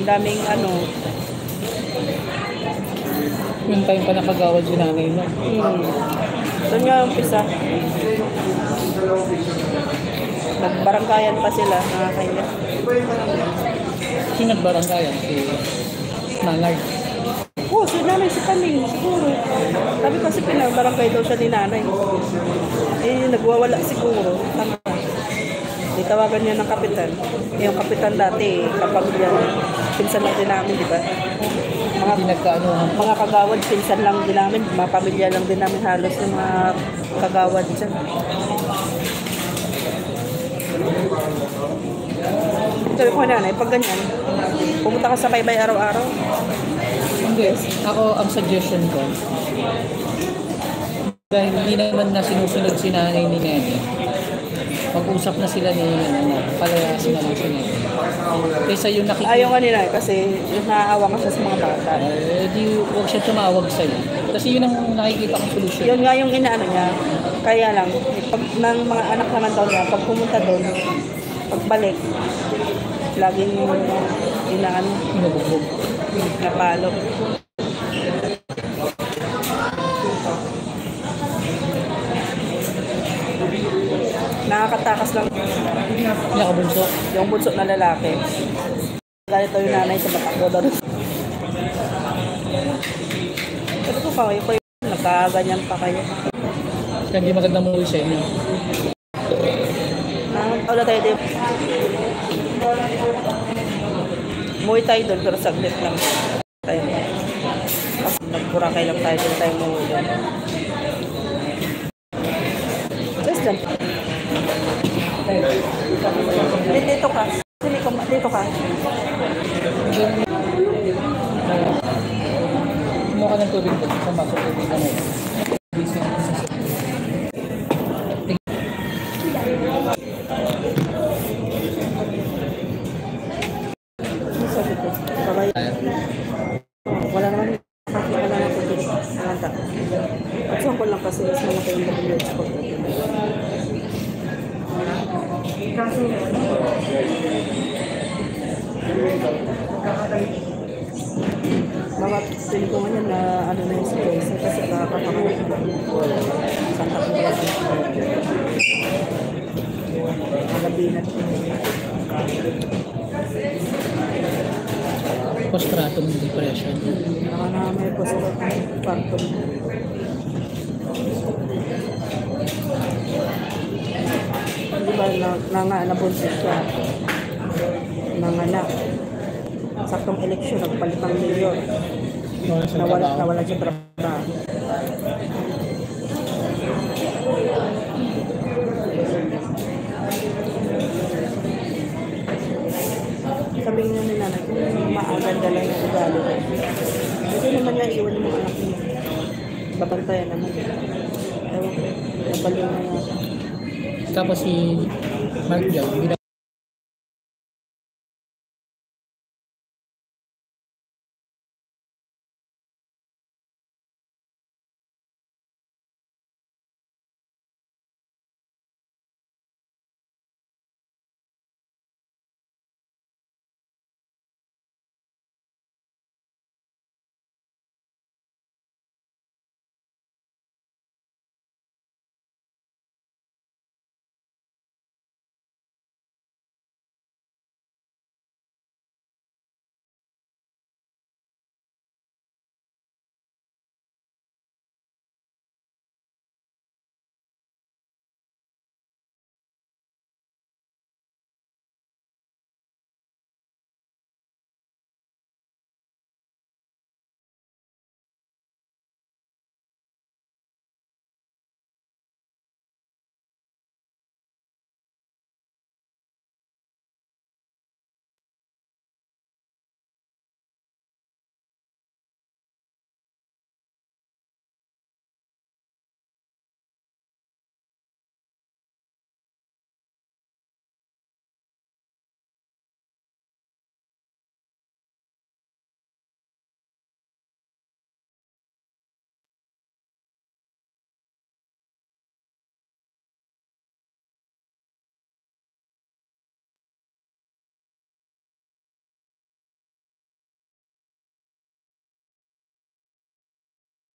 Ang daming ano. Yung time pa nakagawad si nanay mo. Doon nga umpisa. Nagbaranggayan pa sila, nakakaya. Sino nagbaranggayan? Si nanay. Oo, si nanay, si Kaming, siguro. Sabi kasi pinagbarangay daw siya ni nanay. Eh, nagwawala siguro. Tama. Tawagan niya ng kapitan. Yung kapitan dati, kapag yan, pinsan lang din namin, di ba? Mga kagawad, pinsan lang din namin. Mga pamilya lang din namin halos yung mga kagawad dyan. Sabi ko nanay, pag ganyan, pumunta ka sa baybay araw-araw. Hindi. Ako, ang suggestion ko, dahil hindi naman na sinusunod si nanay ni Nene, mag-usap na sila ni palayasin na lang si Nene. Kaysa yung nakikita... Ayaw nga nila kasi yung naaawa ka siya sa mga bata. Di huwag siya tumawag sa'yo. Kasi yun ang nakikita kong solusyon. Yun nga yung inaano niya. Kaya lang, pag ng mga anak naman daw niya, pag pumunta doon, pagbalik, laging inaano, Inubugbog. napalo. Nakakatakas lang. Nakabunso. Yung bunso na lalaki. Ganito yung nanay sa batakbo doon. Sabi ko pa kayo, nagkaganyan pa kayo. Kaya hindi magandang muli sa inyo. Wala tayo din. Muwi tayo doon, pero saglit lang. Tayo. Kasi nagburakay lang tayo doon tayo muwi doon. Just dyan. Dito ka. Dito ka. Kumuha ka ng tubig doon. Sa masok tubig ka ngayon. Sabi ko, babay. Wala naman. Wala naman tubig. Nalanta. At saan ko lang kasi mas malaki yung WH ko. Mga pili ko ngayon na ano na yung situation kasi nakakapakalit ko. Santa Cruz. Malabinat ko. Postpartum depression. Baka na may postpartum. Di ba nabunsit siya? Nanganak. Saktong eleksyon, nagpalit ng mayor. Nawala siya trabaho. Sabi niya ni nanay, kung maaganda lang yung ugali ko. Hindi naman niya iwan yung mga anak niya. Babantayan naman. Ewan ko, nabaliw na yata. Tapos si Mark Diao,